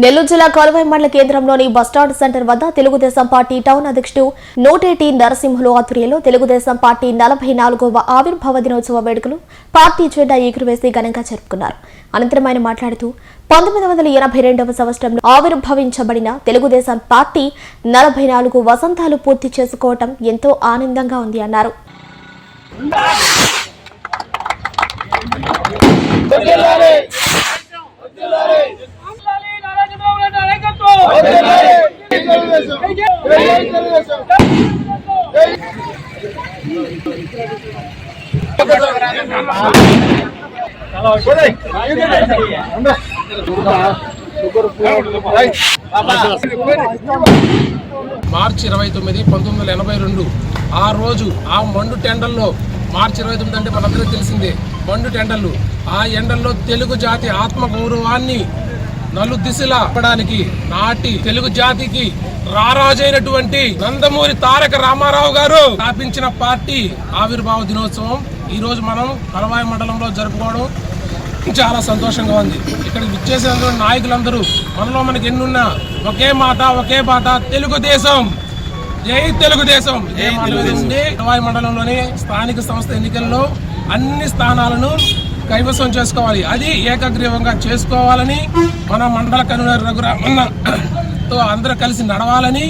నెల్లూరు జిల్లా కాలువాయి మండల కేంద్రంలోని బస్టాండ్ సెంటర్ వద్ద తెలుగుదేశం పార్టీ టౌన్ అధ్యక్షుడు నోటేటి నరసింహులు ఆధ్వర్యంలో తెలుగుదేశం పార్టీ 44వ ఆవిర్భావ దినోత్సవ వేడుకలు పార్టీ జెండా ఎగురవేసి ఘనంగా జరుపుకున్నారు. అనంతరం ఆయన మాట్లాడుతూ 1982వ సంవత్సరంలో ఆవిర్భవించబడిన తెలుగుదేశం పార్టీ 44 వసంతాలు పూర్తి చేసుకోవటం ఎంతో ఆనందంగా ఉంది అన్నారు. మార్చి 29, 1982 ఆ రోజు ఆ మండు టెండల్లో మార్చి 29 అంటే మనందరికీ తెలిసిందే. మండు టెండర్లు, ఆ ఎండల్లో తెలుగు జాతి ఆత్మగౌరవాన్ని నలు దిశలా ఇవ్వడానికి నాటి తెలుగు జాతికి రారాజైనటువంటి నందమూరి తారక రామారావు గారు స్థాపించిన పార్టీ ఆవిర్భావ దినోత్సవం ఈ రోజు మనం కలవాయి మండలంలో జరుపుకోవడం చాలా సంతోషంగా ఉంది. ఇక్కడికి విచ్చేసిన నాయకులందరూ మనలో మనకి ఎన్నున్నా ఒకే మాట ఒకే బాట, తెలుగుదేశం, జై తెలుగుదేశం. కలవాయి మండలంలోని స్థానిక సంస్థ ఎన్నికల్లో అన్ని స్థానాలను కైవసం చేసుకోవాలి, అది ఏకగ్రీవంగా చేసుకోవాలని మన మండల కన్వీనర్ రఘురామన్నతో అందరూ కలిసి నడవాలని,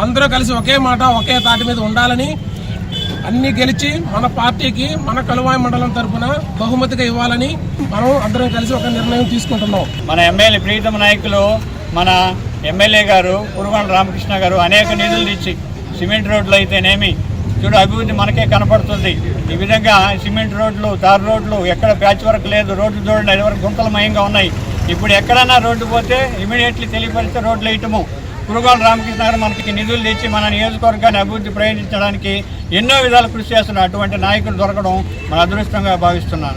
అందరూ కలిసి ఒకే మాట ఒకే తాటి మీద ఉండాలని, అన్ని గెలిచి మన పార్టీకి మన కలువాయి మండలం తరఫున బహుమతిగా ఇవ్వాలని మనం అందరం కలిసి ఒక నిర్ణయం తీసుకుంటున్నాం. మన ఎమ్మెల్యే ప్రీతమ నాయకులు మన ఎమ్మెల్యే గారు పురుగొండ రామకృష్ణ గారు అనేక నిధులు ఇచ్చి సిమెంట్ రోడ్లు అయితేనేమి చూడు అభివృద్ధి మనకే కనపడుతుంది. ఈ విధంగా సిమెంట్ రోడ్లు, తార్ రోడ్లు, ఎక్కడ ప్యాచ్ వర్క్ లేదు, రోడ్లు చూడండి అది వరకు గుంతలమయంగా ఉన్నాయి. ఇప్పుడు ఎక్కడన్నా రోడ్డు పోతే ఇమీడియట్లీ తెలియపరిస్తే రోడ్లు వేయటము. పురుగొండ రామకృష్ణ గారు మనకి నిధులు తెచ్చి మన నియోజకవర్గాన్ని అభివృద్ధి ప్రయోగించడానికి ఎన్నో విధాలు కృషి చేస్తున్నారు. అటువంటి నాయకులు దొరకడం మన అదృష్టంగా భావిస్తున్నాను.